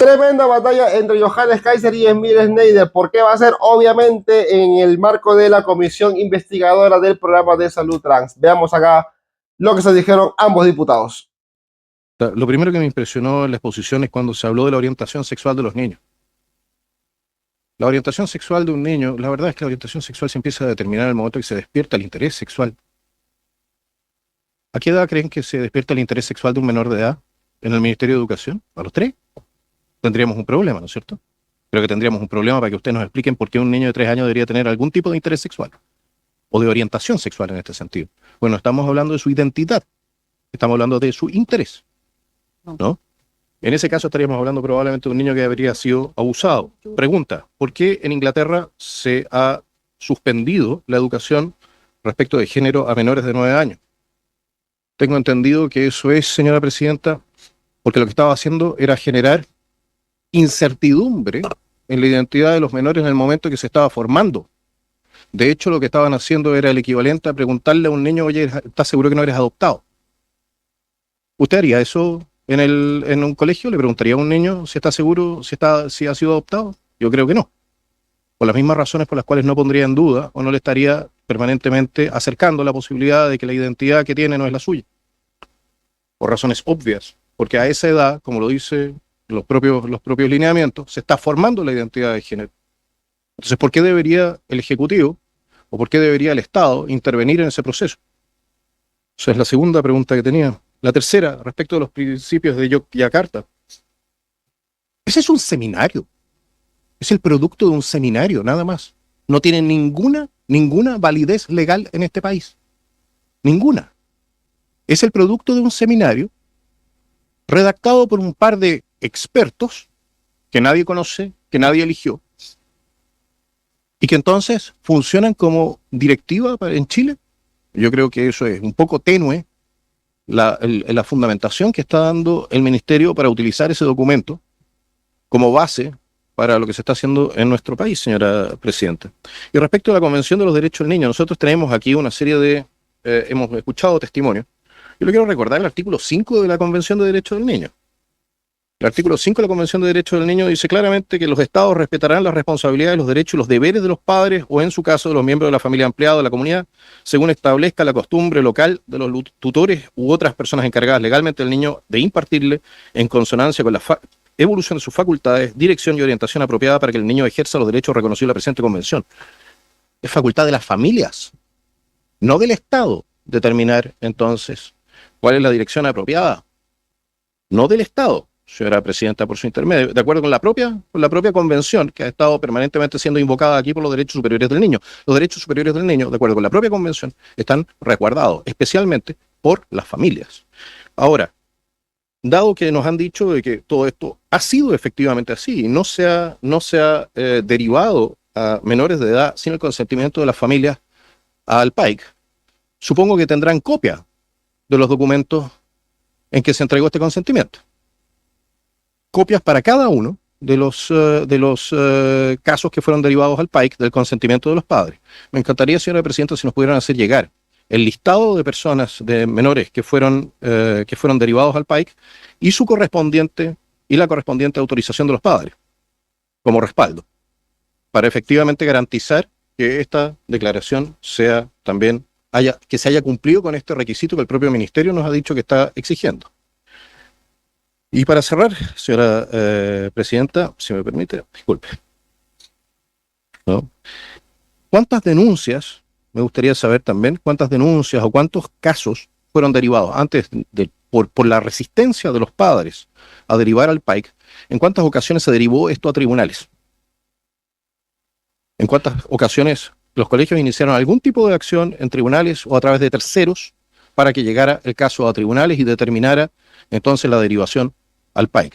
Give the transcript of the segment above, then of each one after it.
Tremenda batalla entre Johannes Kaiser y Emil Schneider. ¿Por qué va a ser? Obviamente en el marco de la comisión investigadora del programa de salud trans. Veamos acá lo que se dijeron ambos diputados. Lo primero que me impresionó en la exposición es cuando se habló de la orientación sexual de los niños. La orientación sexual de un niño, la verdad es que la orientación sexual se empieza a determinar en el momento que se despierta el interés sexual. ¿A qué edad creen que se despierta el interés sexual de un menor de edad en el Ministerio de Educación? ¿A los 3? Tendríamos un problema, ¿no es cierto? Creo que tendríamos un problema para que ustedes nos expliquen por qué un niño de 3 años debería tener algún tipo de interés sexual o de orientación sexual en este sentido. Bueno, estamos hablando de su identidad, estamos hablando de su interés, ¿no? En ese caso estaríamos hablando probablemente de un niño que habría sido abusado. Pregunta, ¿por qué en Inglaterra se ha suspendido la educación respecto de género a menores de 9 años? Tengo entendido que eso es, señora presidenta, porque lo que estaba haciendo era generar incertidumbre en la identidad de los menores en el momento que se estaba formando. De hecho, lo que estaban haciendo era el equivalente a preguntarle a un niño, oye, ¿estás seguro que no eres adoptado? ¿Usted haría eso en un colegio? ¿Le preguntaría a un niño si está seguro, si ha sido adoptado? Yo creo que no. Por las mismas razones por las cuales no pondría en duda o no le estaría permanentemente acercando la posibilidad de que la identidad que tiene no es la suya. Por razones obvias. Porque a esa edad, como lo dice los propios lineamientos, se está formando la identidad de género. Entonces, ¿por qué debería el Ejecutivo o por qué debería el Estado intervenir en ese proceso? Esa es la segunda pregunta que tenía. La tercera, respecto a los principios de Yogyakarta. Ese es un seminario. Es el producto de un seminario, nada más. No tiene ninguna validez legal en este país. Ninguna. Es el producto de un seminario redactado por un par de expertos que nadie conoce, que nadie eligió, y que entonces funcionan como directiva en Chile. Yo creo que eso es un poco tenue la fundamentación que está dando el Ministerio para utilizar ese documento como base para lo que se está haciendo en nuestro país, señora presidenta. Y respecto a la Convención de los Derechos del Niño, nosotros tenemos aquí una serie de, hemos escuchado testimonios. Yo le quiero recordar el artículo 5 de la Convención de Derechos del Niño. El artículo 5 de la Convención de Derechos del Niño dice claramente que los estados respetarán las responsabilidades, los derechos y los deberes de los padres o, en su caso, de los miembros de la familia ampliada de la comunidad, según establezca la costumbre local de los tutores u otras personas encargadas legalmente del niño de impartirle, en consonancia con la evolución de sus facultades, dirección y orientación apropiada para que el niño ejerza los derechos reconocidos en la presente convención. Es facultad de las familias, no del Estado, determinar entonces cuál es la dirección apropiada, no del Estado, señora presidenta, por su intermedio, de acuerdo con la propia convención que ha estado permanentemente siendo invocada aquí por los derechos superiores del niño. Los derechos superiores del niño, de acuerdo con la propia convención, están resguardados, especialmente por las familias. Ahora, dado que nos han dicho de que todo esto ha sido efectivamente así y no se ha derivado a menores de edad sin el consentimiento de las familias al PAIC, supongo que tendrán copia de los documentos en que se entregó este consentimiento. Copias para cada uno de los casos que fueron derivados al PAIC del consentimiento de los padres. Me encantaría, señora presidenta, si nos pudieran hacer llegar el listado de personas, de menores que fueron derivados al PAIC y la correspondiente autorización de los padres como respaldo para efectivamente garantizar que esta declaración sea también que se haya cumplido con este requisito que el propio ministerio nos ha dicho que está exigiendo. Y para cerrar, señora presidenta, si me permite, disculpe, ¿no? ¿Cuántas denuncias, me gustaría saber también, cuántas denuncias o cuántos casos fueron derivados antes por la resistencia de los padres a derivar al PAIC? ¿En cuántas ocasiones se derivó esto a tribunales? ¿En cuántas ocasiones los colegios iniciaron algún tipo de acción en tribunales o a través de terceros para que llegara el caso a tribunales y determinara entonces la derivación al PAIC?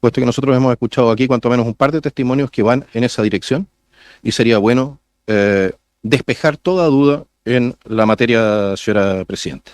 Puesto que nosotros hemos escuchado aquí cuanto menos un par de testimonios que van en esa dirección y sería bueno despejar toda duda en la materia, señora presidenta.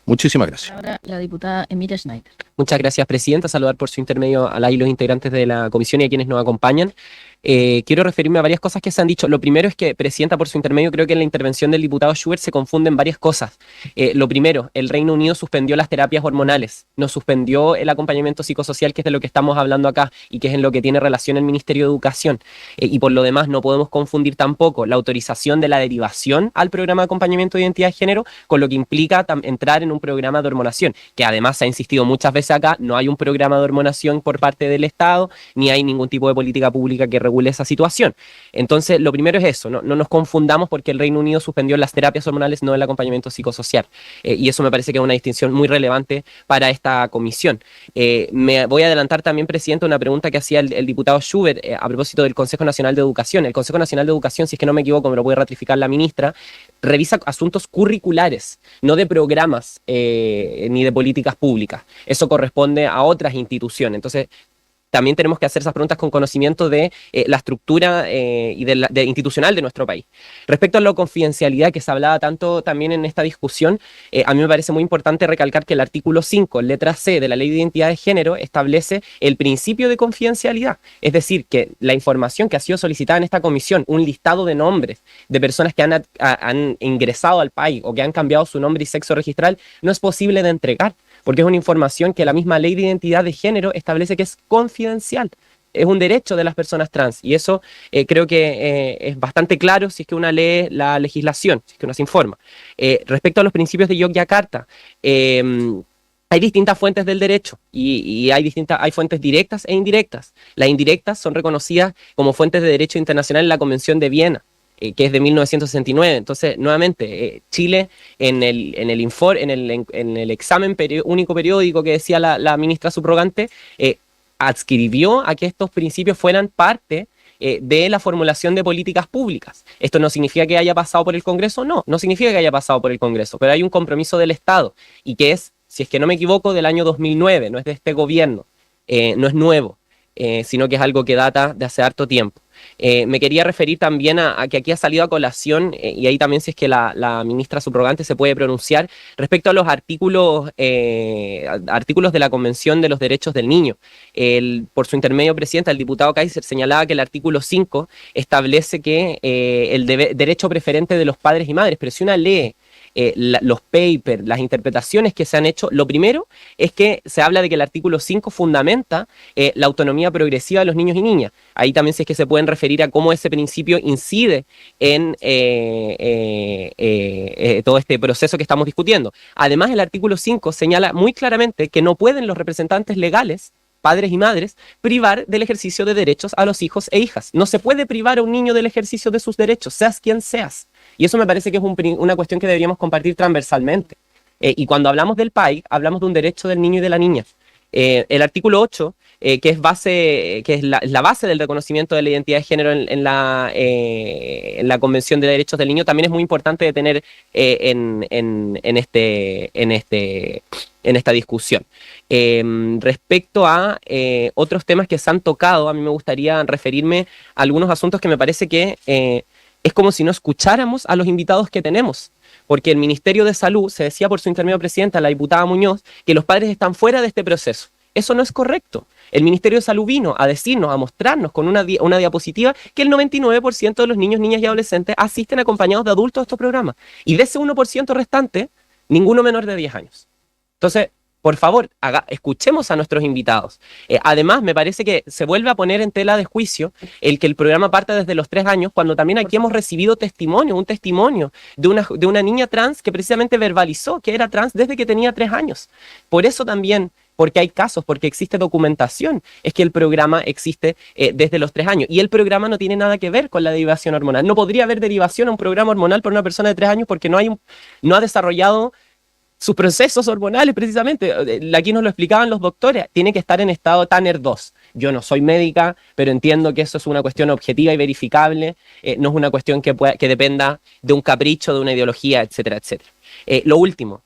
Muchísimas gracias. Ahora la diputada Emilia Schneider. Muchas gracias, Presidenta. Saludar por su intermedio a la y los integrantes de la comisión y a quienes nos acompañan. Quiero referirme a varias cosas que se han dicho. Lo primero es que, Presidenta, por su intermedio, creo que en la intervención del diputado Schubert se confunden varias cosas. Lo primero, el Reino Unido suspendió las terapias hormonales, no suspendió el acompañamiento psicosocial, que es de lo que estamos hablando acá y que es en lo que tiene relación el Ministerio de Educación. Y por lo demás, no podemos confundir tampoco la autorización de la derivación al programa de acompañamiento de identidad de género con lo que implica entrar en un programa de hormonación, que además se ha insistido muchas veces acá, no hay un programa de hormonación por parte del Estado, ni hay ningún tipo de política pública que regule esa situación. Entonces, lo primero es eso, no nos confundamos porque el Reino Unido suspendió las terapias hormonales, no el acompañamiento psicosocial. Y eso me parece que es una distinción muy relevante para esta comisión. Me voy a adelantar también, Presidente, una pregunta que hacía el diputado Schubert a propósito del Consejo Nacional de Educación. El Consejo Nacional de Educación, si es que no me equivoco, me lo puede ratificar la ministra, revisa asuntos curriculares, no de programas ni de políticas públicas. Eso corresponde a otras instituciones. Entonces, también tenemos que hacer esas preguntas con conocimiento de la estructura y institucional de nuestro país. Respecto a la confidencialidad que se hablaba tanto también en esta discusión, a mí me parece muy importante recalcar que el artículo 5, letra C de la Ley de Identidad de Género, establece el principio de confidencialidad. Es decir, que la información que ha sido solicitada en esta comisión, un listado de nombres de personas que han ingresado al país o que han cambiado su nombre y sexo registral, no es posible de entregar, porque es una información que la misma Ley de Identidad de Género establece que es confidencial. Es un derecho de las personas trans y eso creo que es bastante claro si es que una lee la legislación, si es que uno se informa. Respecto a los principios de Yogyakarta, hay distintas fuentes del derecho y hay fuentes directas e indirectas. Las indirectas son reconocidas como fuentes de derecho internacional en la Convención de Viena, que es de 1969. Entonces, nuevamente, Chile en el examen único periódico que decía la ministra subrogante, adscribió a que estos principios fueran parte de la formulación de políticas públicas. Esto no significa que haya pasado por el Congreso, no significa que haya pasado por el Congreso, pero hay un compromiso del Estado y que es, si es que no me equivoco, del año 2009, no es de este gobierno, no es nuevo, sino que es algo que data de hace harto tiempo. Me quería referir también a que aquí ha salido a colación, y ahí también si es que la ministra subrogante se puede pronunciar, respecto a los artículos de la Convención de los Derechos del Niño. Por su intermedio, Presidenta, el diputado Kaiser señalaba que el artículo 5 establece que el derecho preferente de los padres y madres, pero si una lee los papers, las interpretaciones que se han hecho, lo primero es que se habla de que el artículo 5 fundamenta la autonomía progresiva de los niños y niñas. Ahí también si es que se pueden referir a cómo ese principio incide en todo este proceso que estamos discutiendo. Además, el artículo 5 señala muy claramente que no pueden los representantes legales, padres y madres, privar del ejercicio de derechos a los hijos e hijas. No se puede privar a un niño del ejercicio de sus derechos, seas quien seas. Y eso me parece que es una cuestión que deberíamos compartir transversalmente. Y cuando hablamos del PAI, hablamos de un derecho del niño y de la niña. El artículo 8, que es la base del reconocimiento de la identidad de género en la Convención de Derechos del Niño, también es muy importante de tener en esta discusión. Respecto a otros temas que se han tocado, a mí me gustaría referirme a algunos asuntos que me parece que es como si no escucháramos a los invitados que tenemos, porque el Ministerio de Salud, se decía por su intermedio presidenta, la diputada Muñoz, que los padres están fuera de este proceso. Eso no es correcto. El Ministerio de Salud vino a decirnos, a mostrarnos con una diapositiva que el 99% de los niños, niñas y adolescentes asisten acompañados de adultos a estos programas. Y de ese 1% restante, ninguno menor de 10 años. Entonces, por favor, escuchemos a nuestros invitados. Además, me parece que se vuelve a poner en tela de juicio el que el programa parte desde los 3 años, cuando también aquí hemos recibido un testimonio de una niña trans que precisamente verbalizó que era trans desde que tenía 3 años. Por eso también, porque hay casos, porque existe documentación, es que el programa existe desde los 3 años. Y el programa no tiene nada que ver con la derivación hormonal. No podría haber derivación a un programa hormonal por una persona de 3 años porque no ha desarrollado sus procesos hormonales, precisamente. Aquí nos lo explicaban los doctores, tiene que estar en estado Tanner 2. Yo no soy médica, pero entiendo que eso es una cuestión objetiva y verificable, no es una cuestión que dependa de un capricho, de una ideología, etcétera, etcétera. Lo último,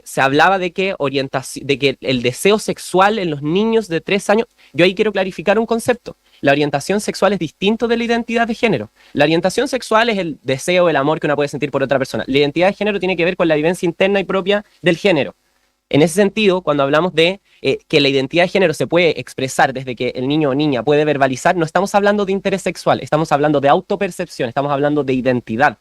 se hablaba de que el deseo sexual en los niños de 3 años, yo ahí quiero clarificar un concepto. La orientación sexual es distinto de la identidad de género. La orientación sexual es el deseo, el amor que uno puede sentir por otra persona. La identidad de género tiene que ver con la vivencia interna y propia del género. En ese sentido, cuando hablamos de que la identidad de género se puede expresar desde que el niño o niña puede verbalizar, no estamos hablando de interés sexual, estamos hablando de autopercepción, estamos hablando de identidad.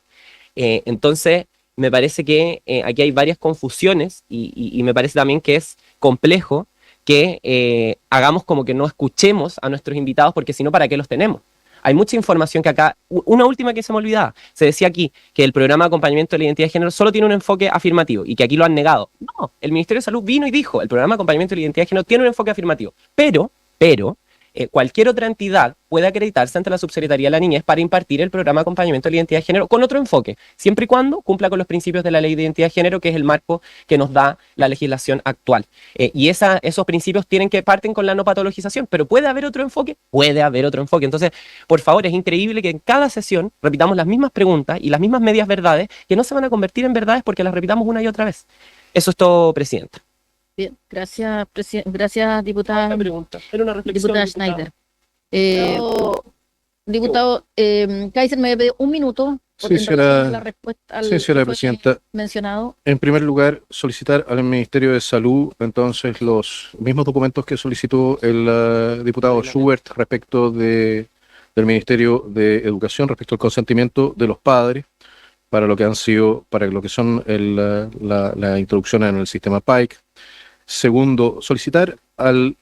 Entonces, me parece que aquí hay varias confusiones y me parece también que es complejo que hagamos como que no escuchemos a nuestros invitados, porque si no, ¿para qué los tenemos? Hay mucha información que acá, una última que se me olvidaba, se decía aquí que el programa de acompañamiento de la identidad de género solo tiene un enfoque afirmativo y que aquí lo han negado. No, el Ministerio de Salud vino y dijo, el programa de acompañamiento de la identidad de género tiene un enfoque afirmativo, pero, cualquier otra entidad puede acreditarse ante la Subsecretaría de la Niñez para impartir el programa de acompañamiento de la identidad de género con otro enfoque, siempre y cuando cumpla con los principios de la Ley de Identidad de Género, que es el marco que nos da la legislación actual. Y esos principios parten con la no patologización, pero ¿puede haber otro enfoque? Puede haber otro enfoque. Entonces, por favor, es increíble que en cada sesión repitamos las mismas preguntas y las mismas medias verdades que no se van a convertir en verdades porque las repitamos una y otra vez. Eso es todo, Presidenta. Bien, gracias, diputada, Era una reflexión, diputada Schneider. Diputado Kaiser, me pide un minuto Sí, en relación señora- a la respuesta al Sí, señora que fue presidenta. mencionado. En primer lugar, solicitar al Ministerio de Salud entonces los mismos documentos que solicitó el diputado Schubert respecto del Ministerio de Educación, respecto al consentimiento de los padres para lo que son la introducción en el sistema PAIC. Segundo,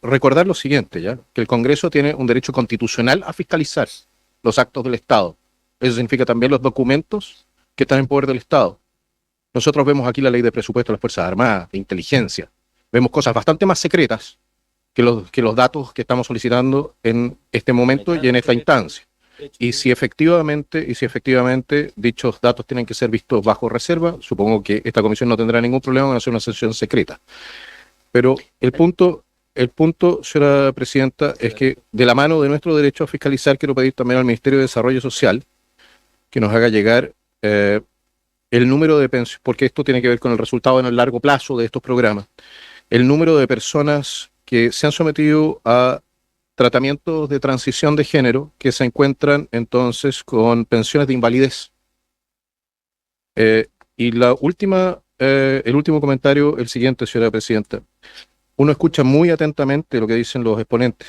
recordar lo siguiente, ¿ya? Que el Congreso tiene un derecho constitucional a fiscalizar los actos del Estado. Eso significa también los documentos que están en poder del Estado. Nosotros vemos aquí la ley de presupuesto de las Fuerzas Armadas, de inteligencia. Vemos cosas bastante más secretas que los datos que estamos solicitando en este momento y en esta instancia. Y si efectivamente dichos datos tienen que ser vistos bajo reserva, supongo que esta comisión no tendrá ningún problema en hacer una sesión secreta. Pero el punto, señora presidenta, es que de la mano de nuestro derecho a fiscalizar, quiero pedir también al Ministerio de Desarrollo Social que nos haga llegar el número de pensiones, porque esto tiene que ver con el resultado en el largo plazo de estos programas, el número de personas que se han sometido a tratamientos de transición de género que se encuentran entonces con pensiones de invalidez. Y el último comentario, el siguiente, señora presidenta. Uno escucha muy atentamente lo que dicen los exponentes.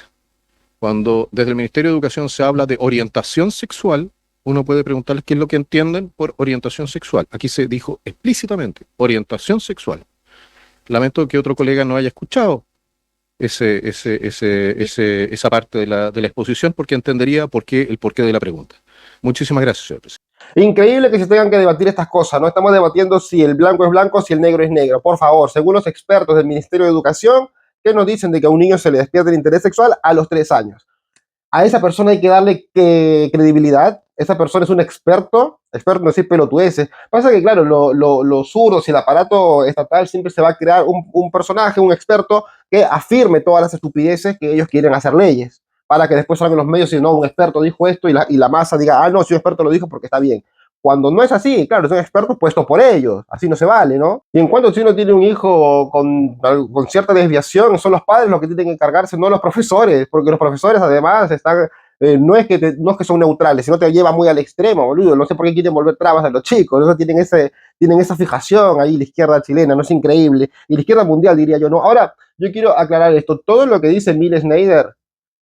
Cuando desde el Ministerio de Educación se habla de orientación sexual, uno puede preguntarles qué es lo que entienden por orientación sexual. Aquí se dijo explícitamente, orientación sexual. Lamento que otro colega no haya escuchado esa parte de la exposición, porque entendería el porqué de la pregunta. Muchísimas gracias, señor presidente. Increíble que se tengan que debatir estas cosas, ¿no? Estamos debatiendo si el blanco es blanco, si el negro es negro. Por favor, según los expertos del Ministerio de Educación, que nos dicen de que a un niño se le despierta el interés sexual a los 3 años. A esa persona hay que darle credibilidad. Esa persona es un experto en decir pelotudeces. Pasa que, claro, los zurdos y el aparato estatal siempre se va a crear un personaje, un experto que afirme todas las estupideces que ellos quieren hacer leyes, para que después salgan los medios y no, un experto dijo esto y la masa diga, ah, no, si un experto lo dijo porque está bien. Cuando no es así, claro, son expertos puestos por ellos, así no se vale, ¿no? Y en cuanto si uno tiene un hijo con cierta desviación, son los padres los que tienen que encargarse, no los profesores, porque los profesores además están, no es que son neutrales, sino te llevan muy al extremo, boludo, no sé por qué quieren volver trabas a los chicos, ¿no? Tienen esa fijación ahí, la izquierda chilena, no es increíble, y la izquierda mundial diría yo, ¿no? Ahora, yo quiero aclarar esto, todo lo que dice Mil Schneider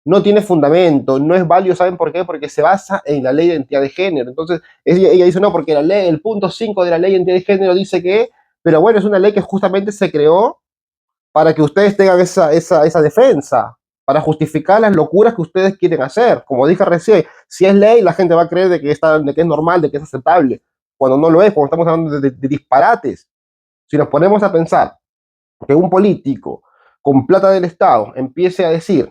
no tiene fundamento, no es válido, ¿saben por qué? Porque se basa en la ley de identidad de género. Entonces, ella dice, no, porque el punto 5 de la ley de identidad de género dice que, pero bueno, es una ley que justamente se creó para que ustedes tengan esa defensa, para justificar las locuras que ustedes quieren hacer. Como dije recién, si es ley, la gente va a creer de que es normal, de que es aceptable, cuando no lo es, cuando estamos hablando de disparates. Si nos ponemos a pensar que un político con plata del Estado empiece a decir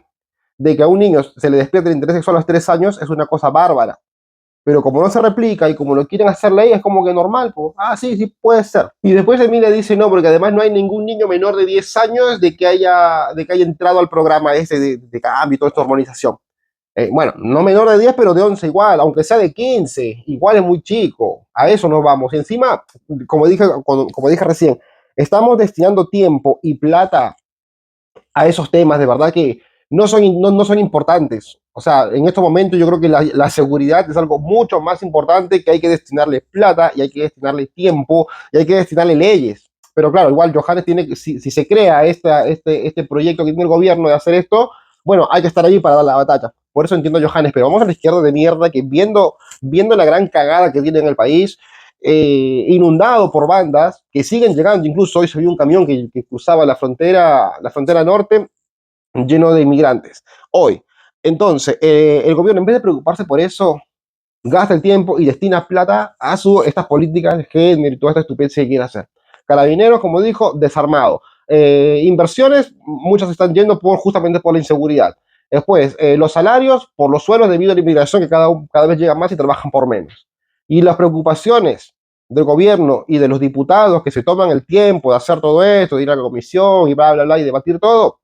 de que a un niño se le despierta el interés sexual a los 3 años es una cosa bárbara. Pero como no se replica y como lo quieren hacer ley, es como que normal. Pues, sí, puede ser. Y después Emilia dice, no, porque además no hay ningún niño menor de 10 años de que haya entrado al programa ese de cambio y toda esta hormonización. Bueno, no menor de 10, pero de 11 igual, aunque sea de 15, igual es muy chico. A eso nos vamos. Y encima, como dije recién, estamos destinando tiempo y plata a esos temas, de verdad que no son importantes. O sea, en estos momentos yo creo que la seguridad es algo mucho más importante, que hay que destinarle plata y hay que destinarle tiempo y hay que destinarle leyes. pero claro, igual Johannes tiene que, si se crea este proyecto que tiene el gobierno de hacer esto, bueno, hay que estar ahí para dar la batalla. Por eso entiendo a Johannes, pero vamos a la izquierda de mierda que viendo la gran cagada que tiene en el país, inundado por bandas que siguen llegando. Incluso hoy se vio un camión que cruzaba la frontera norte lleno de inmigrantes. Hoy. Entonces, el gobierno, en vez de preocuparse por eso, gasta el tiempo y destina plata a estas políticas de género y toda esta estupidez que quiere hacer. Carabineros, como dijo, desarmado. Inversiones, muchas están yendo justamente por la inseguridad. Después, los salarios por los suelos debido a la inmigración que cada vez llega más y trabajan por menos. Y las preocupaciones del gobierno y de los diputados que se toman el tiempo de hacer todo esto, de ir a la comisión y bla, bla, bla, y debatir todo,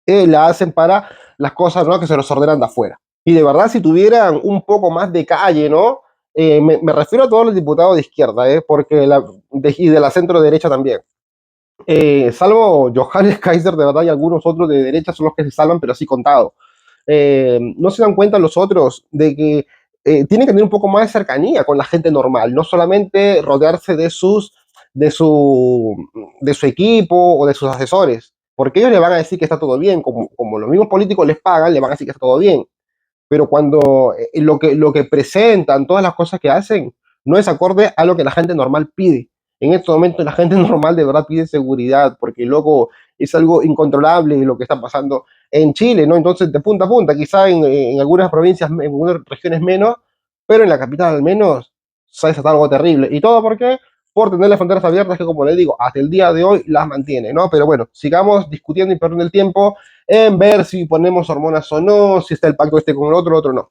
la hacen para las cosas, ¿no?, que se los ordenan de afuera. Y de verdad, si tuvieran un poco más de calle, ¿no? Me refiero a todos los diputados de izquierda, porque y de la centro derecha también. Salvo Johannes Kaiser, de verdad, y algunos otros de derecha son los que se salvan, pero así contado. No se dan cuenta los otros de que tienen que tener un poco más de cercanía con la gente normal, no solamente rodearse de su equipo o de sus asesores, porque ellos le van a decir que está todo bien, como los mismos políticos les pagan, le van a decir que está todo bien, pero cuando lo que presentan, todas las cosas que hacen, no es acorde a lo que la gente normal pide. En estos momentos la gente normal de verdad pide seguridad, porque luego es algo incontrolable lo que está pasando en Chile, ¿no? Entonces, de punta a punta, quizá en algunas provincias, en algunas regiones menos, pero en la capital al menos, se ha desatado algo terrible. ¿Y todo por qué? Por tener las fronteras abiertas que, como le digo, hasta el día de hoy las mantiene, ¿no? Pero bueno, sigamos discutiendo y perdiendo el tiempo en ver si ponemos hormonas o no, si está el pacto este con el otro no.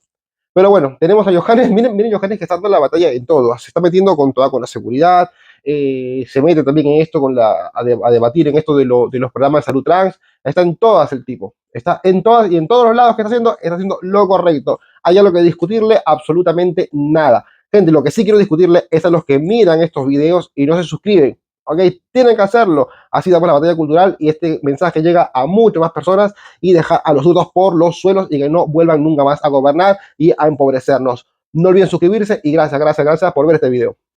Pero bueno, tenemos a Johannes, miren Johannes que está dando la batalla en todo, se está metiendo con la seguridad, se mete también en esto a debatir en esto de los programas de salud trans, está en todas el tipo, está en todas y en todos los lados que está haciendo lo correcto. Hay algo que discutirle, absolutamente nada. Gente, lo que sí quiero discutirle es a los que miran estos videos y no se suscriben. ¿Ok? Tienen que hacerlo. Así damos la batalla cultural y este mensaje llega a muchas más personas y deja a los dudos por los suelos y que no vuelvan nunca más a gobernar y a empobrecernos. No olviden suscribirse y gracias por ver este video.